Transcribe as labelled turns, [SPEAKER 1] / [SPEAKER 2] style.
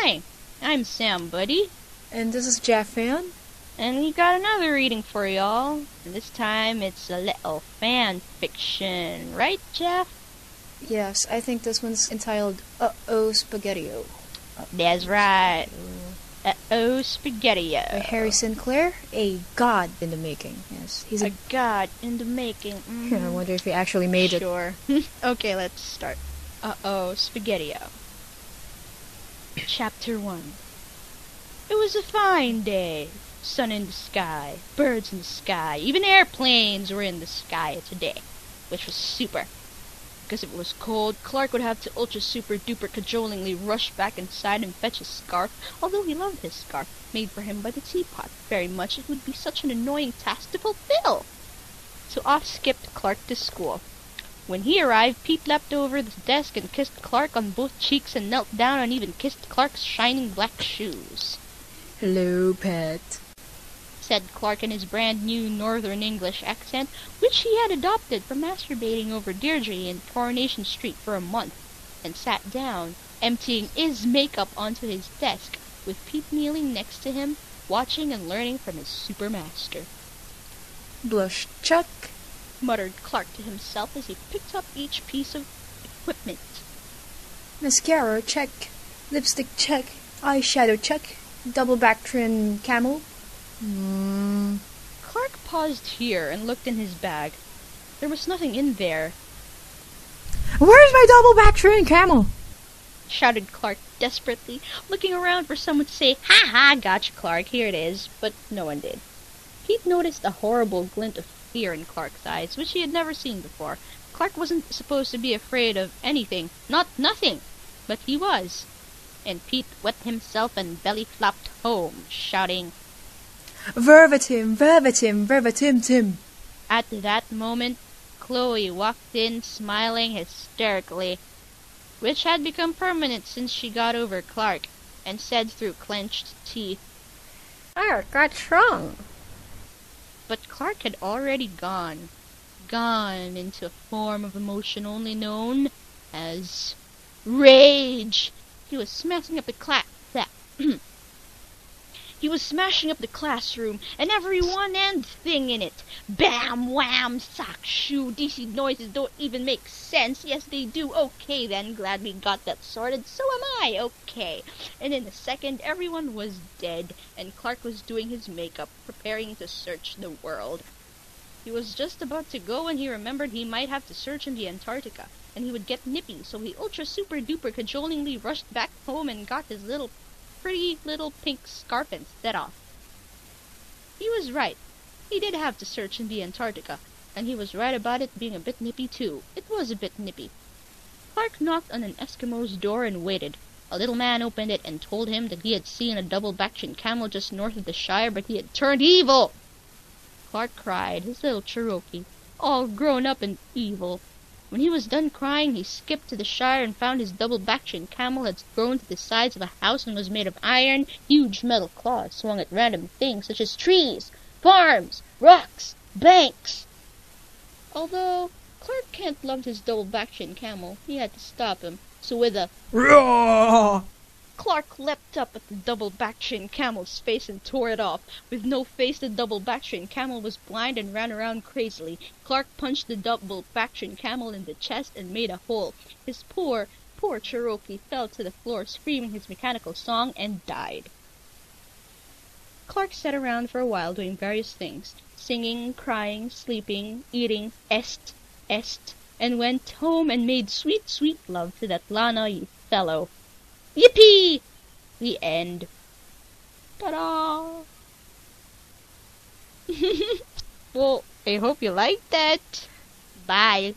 [SPEAKER 1] Hi, I'm SamBuddy.
[SPEAKER 2] And this is Jaf Phan.
[SPEAKER 1] And we got another reading for y'all. And this time it's a little fan fiction. Right, Jeff?
[SPEAKER 2] Yes, I think this one's entitled Oh Spaghettio.
[SPEAKER 1] That's right. Oh Spaghettio.
[SPEAKER 2] By Harry Sinclair, a god in the making. Yes, he's
[SPEAKER 1] a god in the making.
[SPEAKER 2] I wonder if he actually made it.
[SPEAKER 1] Sure. Okay, let's start. Oh Spaghettio. Chapter 1. It was a fine day. Sun in the sky, birds in the sky, even airplanes were in the sky today, which was super. Because if it was cold, Clark would have to ultra-super-duper cajolingly rush back inside and fetch his scarf, although he loved his scarf, made for him by the teapot very much. It would be such an annoying task to fulfill. So off skipped Clark to school. When he arrived, Pete leapt over the desk and kissed Clark on both cheeks and knelt down and even kissed Clark's shining black shoes.
[SPEAKER 2] "Hello, pet,"
[SPEAKER 1] said Clark in his brand new Northern English accent, which he had adopted from masturbating over Deirdre in Coronation Street for a month, and sat down, emptying his makeup onto his desk, with Pete kneeling next to him, watching and learning from his supermaster.
[SPEAKER 2] "Blush check,"
[SPEAKER 1] muttered Clark to himself as he picked up each piece of equipment.
[SPEAKER 2] "Mascara check, lipstick check, eyeshadow check, double bactrian camel."
[SPEAKER 1] Clark paused here and looked in his bag. There was nothing in there.
[SPEAKER 2] "Where's my double bactrian camel?"
[SPEAKER 1] shouted Clark desperately, looking around for someone to say, "Ha ha, gotcha, Clark, here it is," but no one did. Pete noticed a horrible glint of fear in Clark's eyes, which he had never seen before. Clark wasn't supposed to be afraid of anything, not nothing, but he was. And Pete wet himself and belly-flopped home, shouting,
[SPEAKER 2] "Verbatim, verbatim, verbatim, Tim."
[SPEAKER 1] At that moment, Chloe walked in, smiling hysterically, which had become permanent since she got over Clark, and said through clenched teeth, "What's wrong?" But Clark had already gone into a form of emotion only known as rage. He was smashing up the He was smashing up the classroom, and everyone and thing in it. Bam, wham, sock, shoe, DC noises don't even make sense. Yes, they do. Okay, then, glad we got that sorted. So am I. Okay. And in a second, everyone was dead, and Clark was doing his makeup, preparing to search the world. He was just about to go when he remembered he might have to search in the Antarctica, and he would get nippy, so he ultra-super-duper cajolingly rushed back home and got his pretty little pink scarf instead off. He was right. He did have to search in the Antarctica, and he was right about it being a bit nippy too. It was a bit nippy. Clark knocked on an Eskimo's door and waited. A little man opened it and told him that he had seen a double bactrian camel just north of the Shire, but he had turned evil. Clark cried, his little Cherokee, all grown up and evil. When he was done crying, he skipped to the Shire and found his double bactrian camel had grown to the size of a house and was made of iron. Huge metal claws swung at random things such as trees, farms, rocks, banks. Although Clark Kent loved his double bactrian camel, he had to stop him. So with a roar, Clark leapt up at the double bactrian camel's face and tore it off. With no face, the double bactrian camel was blind and ran around crazily. Clark punched the double bactrian camel in the chest and made a hole. His poor Cherokee fell to the floor, screaming his mechanical song, and died. Clark sat around for a while doing various things, singing, crying, sleeping, eating, est, and went home and made sweet, sweet love to that Lana fellow. Yippee! The end. Ta-da! Well, I hope you liked that. Bye.